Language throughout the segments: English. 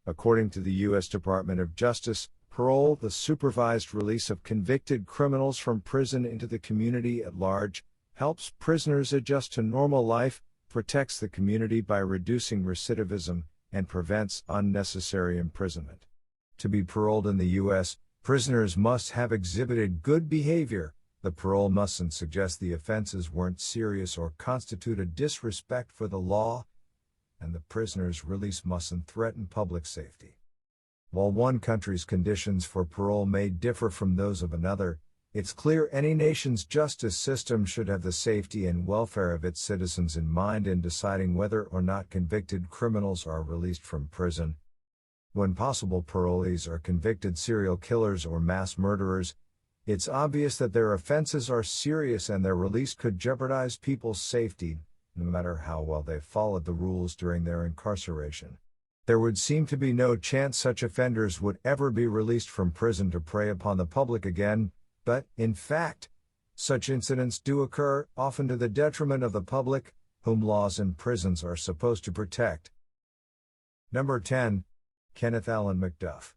According to the U.S. Department of Justice, parole, the supervised release of convicted criminals from prison into the community at large, helps prisoners adjust to normal life, protects the community by reducing recidivism, and prevents unnecessary imprisonment. To be paroled in the U.S., prisoners must have exhibited good behavior. The parole mustn't suggest the offenses weren't serious or constitute a disrespect for the law, and the prisoner's release mustn't threaten public safety. While one country's conditions for parole may differ from those of another, it's clear any nation's justice system should have the safety and welfare of its citizens in mind in deciding whether or not convicted criminals are released from prison. When possible parolees are convicted serial killers or mass murderers, it's obvious that their offenses are serious and their release could jeopardize people's safety, no matter how well they followed the rules during their incarceration. There would seem to be no chance such offenders would ever be released from prison to prey upon the public again, but, in fact, such incidents do occur, often to the detriment of the public, whom laws and prisons are supposed to protect. Number 10. Kenneth Allen McDuff.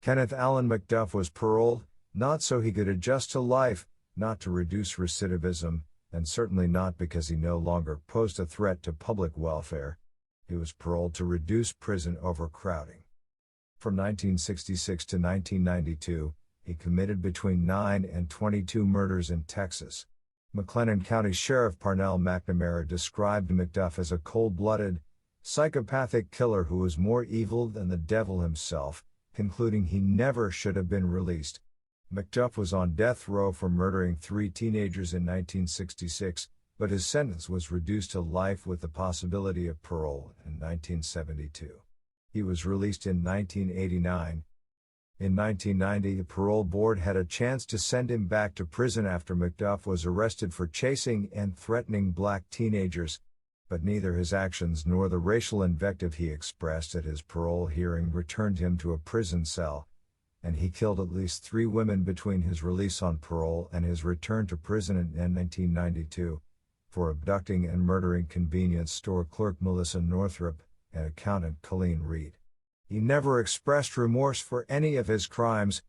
Kenneth Allen McDuff was paroled, not so he could adjust to life, not to reduce recidivism, and certainly not because he no longer posed a threat to public welfare. He was paroled to reduce prison overcrowding. From 1966 to 1992, he committed between 9 and 22 murders in Texas. McLennan County Sheriff Parnell McNamara described McDuff as a cold-blooded, psychopathic killer who was more evil than the devil himself, concluding he never should have been released. McDuff was on death row for murdering 3 teenagers in 1966, but his sentence was reduced to life with the possibility of parole in 1972. He was released in 1989. In 1990, the parole board had a chance to send him back to prison after McDuff was arrested for chasing and threatening black teenagers, but neither his actions nor the racial invective he expressed at his parole hearing returned him to a prison cell, and he killed at least 3 women between his release on parole and his return to prison in 1992, for abducting and murdering convenience store clerk Melissa Northrup and accountant Colleen Reed. He never expressed remorse for any of his crimes.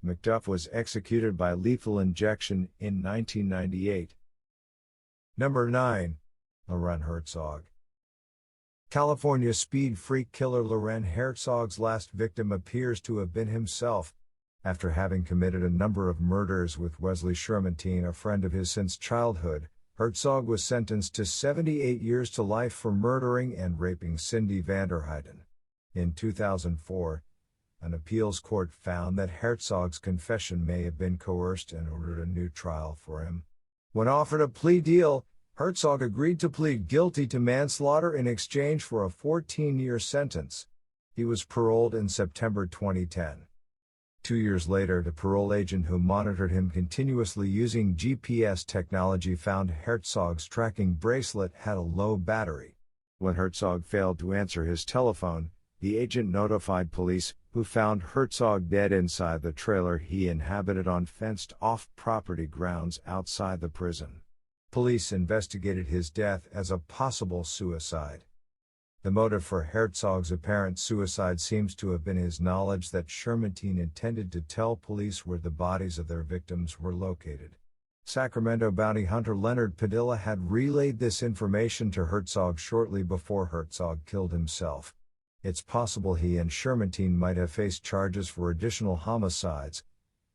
McDuff was executed by lethal injection in 1998. Number 9. Loren Herzog. California speed freak killer Loren Herzog's last victim appears to have been himself. After having committed a number of murders with Wesley Shermantine, a friend of his since childhood, Herzog was sentenced to 78 years to life for murdering and raping Cindy Vanderheiden. In 2004, an appeals court found that Herzog's confession may have been coerced and ordered a new trial for him. When offered a plea deal, Herzog agreed to plead guilty to manslaughter in exchange for a 14-year sentence. He was paroled in September 2010. 2 years later, the parole agent who monitored him continuously using GPS technology found Herzog's tracking bracelet had a low battery. When Herzog failed to answer his telephone, the agent notified police, who found Herzog dead inside the trailer he inhabited on fenced-off property grounds outside the prison. Police investigated his death as a possible suicide. The motive for Herzog's apparent suicide seems to have been his knowledge that Shermantine intended to tell police where the bodies of their victims were located. Sacramento bounty hunter Leonard Padilla had relayed this information to Herzog shortly before Herzog killed himself. It's possible he and Shermantine might have faced charges for additional homicides,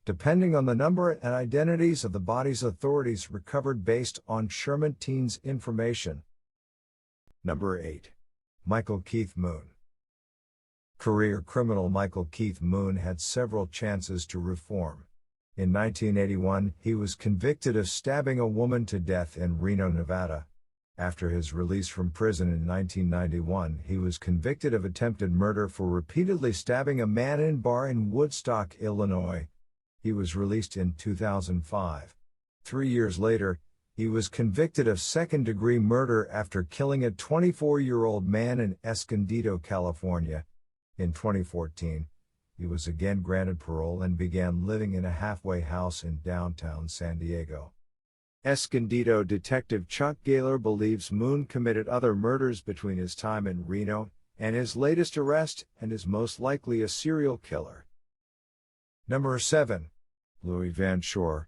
depending on the number and identities of the bodies authorities recovered based on Shermantine's information. Number 8. Michael Keith Moon. Career criminal Michael Keith Moon had several chances to reform. In 1981, he was convicted of stabbing a woman to death in Reno, Nevada. After his release from prison in 1991, he was convicted of attempted murder for repeatedly stabbing a man in a bar in Woodstock, Illinois. He was released in 2005. 3 years later, he was convicted of second-degree murder after killing a 24-year-old man in Escondido, California. In 2014, he was again granted parole and began living in a halfway house in downtown San Diego. Escondido detective Chuck Gaylor believes Moon committed other murders between his time in Reno and his latest arrest, and is most likely a serial killer. Number 7. Louis Van Schoor.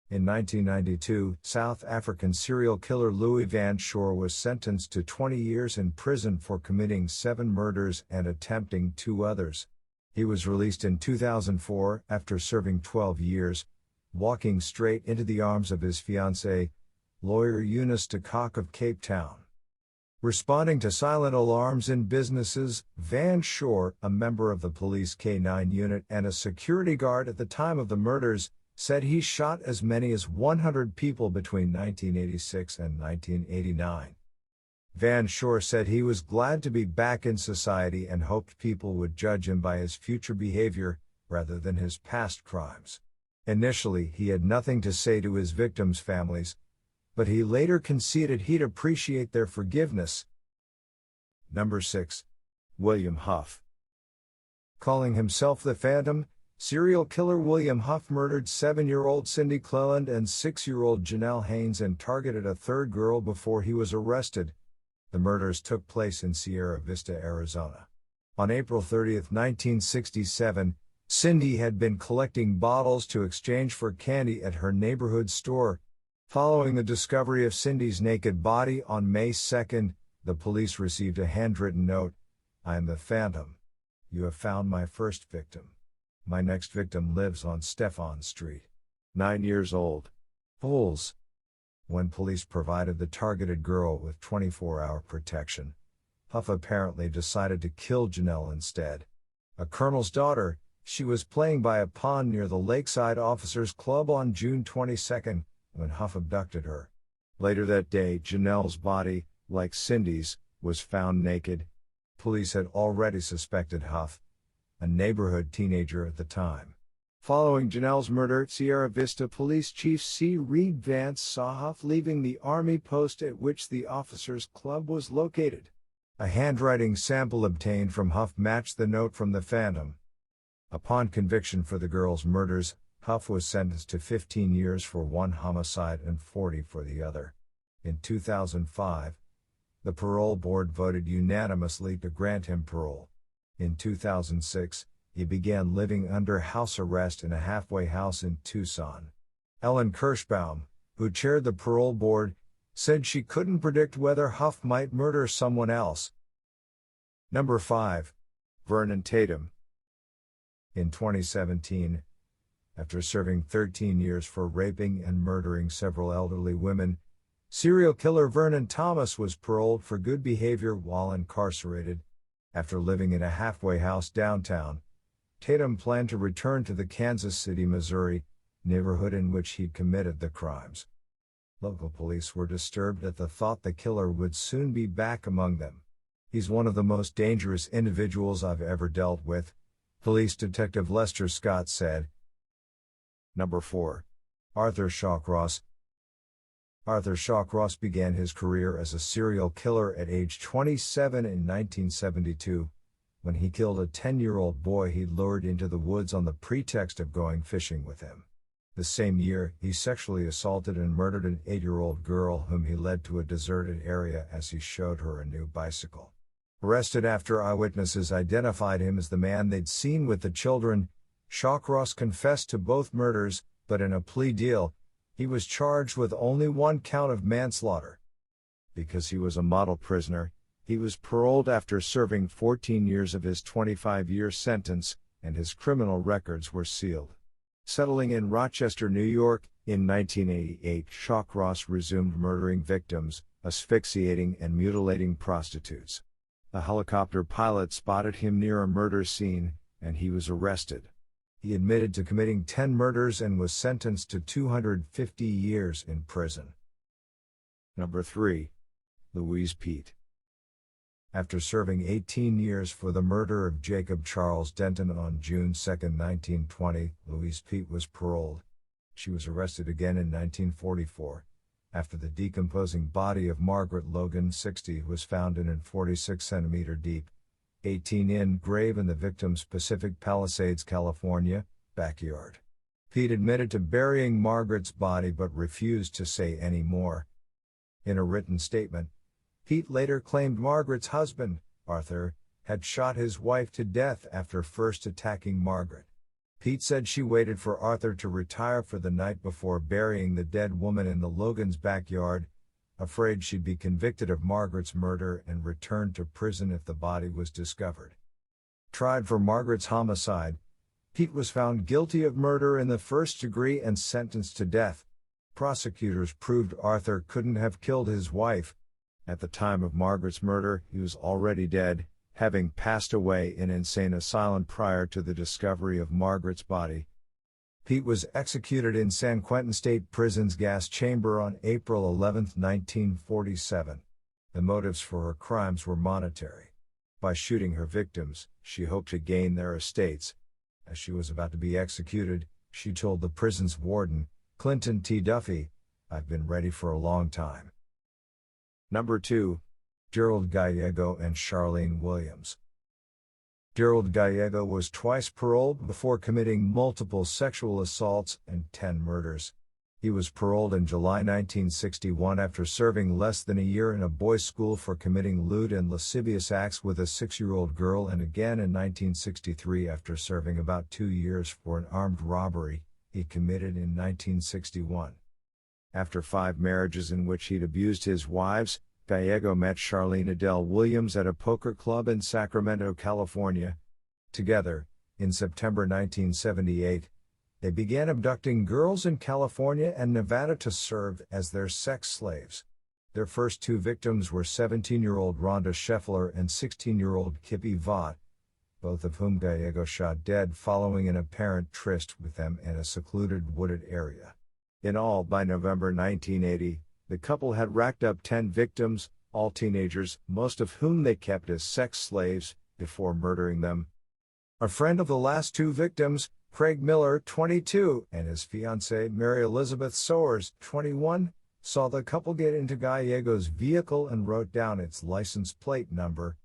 In 1992, South African serial killer Louis Van Schoor was sentenced to 20 years in prison for committing 7 murders and attempting 2 others. He was released in 2004 after serving 12 years, walking straight into the arms of his fiancée, lawyer Eunice de Kock of Cape Town. Responding to silent alarms in businesses, Van Schoor, a member of the police K9 unit and a security guard at the time of the murders, said he shot as many as 100 people between 1986 and 1989. Van Schoor said he was glad to be back in society and hoped people would judge him by his future behavior, rather than his past crimes. Initially, he had nothing to say to his victims' families, but he later conceded he'd appreciate their forgiveness. Number 6. William Huff. Calling himself the Phantom, serial killer William Huff murdered 7-year-old Cindy Cleland and 6-year-old Janelle Haynes and targeted a third girl before he was arrested. The murders took place in Sierra Vista, Arizona. On April 30, 1967, Cindy had been collecting bottles to exchange for candy at her neighborhood store. Following the discovery of Cindy's naked body on May 2, the police received a handwritten note. "I am the Phantom. You have found my first victim. My next victim lives on Stefan Street. 9 years old. Fools." When police provided the targeted girl with 24-hour protection, Huff apparently decided to kill Janelle instead. A colonel's daughter, she was playing by a pond near the Lakeside Officers Club on June 22 when Huff abducted her. Later that day, Janelle's body, like Cindy's, was found naked. Police had already suspected Huff, a neighborhood teenager at the time. Following Janelle's murder, Sierra Vista Police Chief C. Reed Vance saw Huff leaving the Army post at which the Officers Club was located. A handwriting sample obtained from Huff matched the note from the Phantom. Upon conviction for the girls' murders, Huff was sentenced to 15 years for one homicide and 40 for the other. In 2005, the parole board voted unanimously to grant him parole. In 2006, he began living under house arrest in a halfway house in Tucson. Ellen Kirschbaum, who chaired the parole board, said she couldn't predict whether Huff might murder someone else. Number 5. Vernon Tatum. In 2017, after serving 13 years for raping and murdering several elderly women, serial killer Vernon Thomas was paroled for good behavior while incarcerated. After living in a halfway house downtown, Tatum planned to return to the Kansas City, Missouri, neighborhood in which he'd committed the crimes. Local police were disturbed at the thought the killer would soon be back among them. "He's one of the most dangerous individuals I've ever dealt with," Police Detective Lester Scott said. Number 4. Arthur Shawcross. Arthur Shawcross began his career as a serial killer at age 27 in 1972, when he killed a 10-year-old boy he'd lured into the woods on the pretext of going fishing with him. The same year, he sexually assaulted and murdered an 8-year-old girl whom he led to a deserted area as he showed her a new bicycle. Arrested after eyewitnesses identified him as the man they'd seen with the children, Shawcross confessed to both murders, but in a plea deal, he was charged with only one count of manslaughter. Because he was a model prisoner, he was paroled after serving 14 years of his 25-year sentence, and his criminal records were sealed. Settling in Rochester, New York, in 1988, Shawcross resumed murdering victims, asphyxiating and mutilating prostitutes. A helicopter pilot spotted him near a murder scene, and he was arrested. He admitted to committing 10 murders and was sentenced to 250 years in prison. Number 3. Louise Peete. After serving 18 years for the murder of Jacob Charles Denton on June 2, 1920, Louise Peete was paroled. She was arrested again in 1944, after the decomposing body of Margaret Logan, 60, was found in a 46-centimeter deep, 18-in grave in the victim's Pacific Palisades, California, backyard. Peete admitted to burying Margaret's body but refused to say any more. In a written statement, Peete later claimed Margaret's husband, Arthur, had shot his wife to death after first attacking Margaret. Peete said she waited for Arthur to retire for the night before burying the dead woman in the Logans' backyard, afraid she'd be convicted of Margaret's murder and returned to prison if the body was discovered. Tried for Margaret's homicide, Peete was found guilty of murder in the first degree and sentenced to death. Prosecutors proved Arthur couldn't have killed his wife. At the time of Margaret's murder, he was already dead, having passed away in insane asylum prior to the discovery of Margaret's body. Peete was executed in San Quentin State Prison's gas chamber on April 11, 1947. The motives for her crimes were monetary. By shooting her victims, she hoped to gain their estates. As she was about to be executed, she told the prison's warden, Clinton T. Duffy, "I've been ready for a long time." Number 2. Gerald Gallego and Charlene Williams. Gerald Gallego was twice paroled before committing multiple sexual assaults and 10 murders. He was paroled in July 1961 after serving less than a year in a boys' school for committing lewd and lascivious acts with a 6-year-old girl, and again in 1963 after serving about 2 years for an armed robbery he committed in 1961. After 5 marriages in which he'd abused his wives, Gallego met Charlene Adele Williams at a poker club in Sacramento, California. Together, in September 1978, they began abducting girls in California and Nevada to serve as their sex slaves. Their first 2 victims were 17-year-old Rhonda Scheffler and 16-year-old Kippy Vaught, both of whom Gallego shot dead following an apparent tryst with them in a secluded wooded area. In all, by November 1980, the couple had racked up 10 victims, all teenagers, most of whom they kept as sex slaves, before murdering them. A friend of the last 2 victims, Craig Miller, 22, and his fiancée Mary Elizabeth Soares, 21, saw the couple get into Gallego's vehicle and wrote down its license plate number.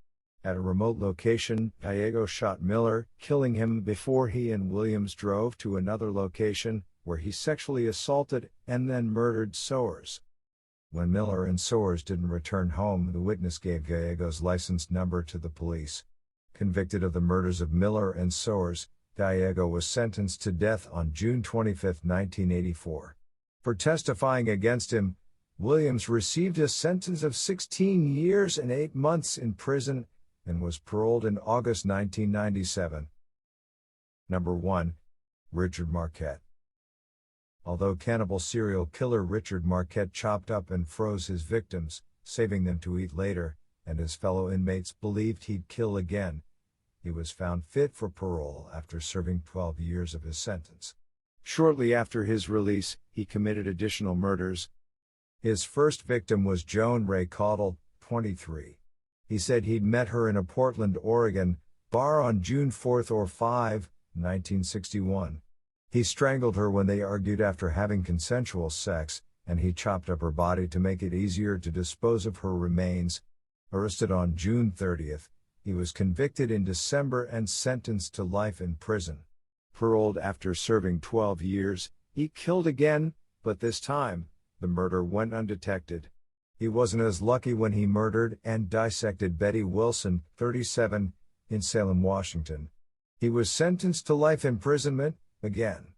At a remote location, Gallego shot Miller, killing him before he and Williams drove to another location, where he sexually assaulted and then murdered Soares. When Miller and Soares didn't return home, the witness gave Gallego's license number to the police. Convicted of the murders of Miller and Soares, Gallego was sentenced to death on June 25, 1984. For testifying against him, Williams received a sentence of 16 years and 8 months in prison and was paroled in August 1997. Number 1. Richard Marquette. Although cannibal serial killer Richard Marquette chopped up and froze his victims, saving them to eat later, and his fellow inmates believed he'd kill again, he was found fit for parole after serving 12 years of his sentence. Shortly after his release, he committed additional murders. His first victim was Joan Ray Caudle, 23. He said he'd met her in a Portland, Oregon, bar on June 4 or 5, 1961. He strangled her when they argued after having consensual sex, and he chopped up her body to make it easier to dispose of her remains. Arrested on June 30, he was convicted in December and sentenced to life in prison. Paroled after serving 12 years, he killed again, but this time, the murder went undetected. He wasn't as lucky when he murdered and dissected Betty Wilson, 37, in Salem, Washington. He was sentenced to life imprisonment, again.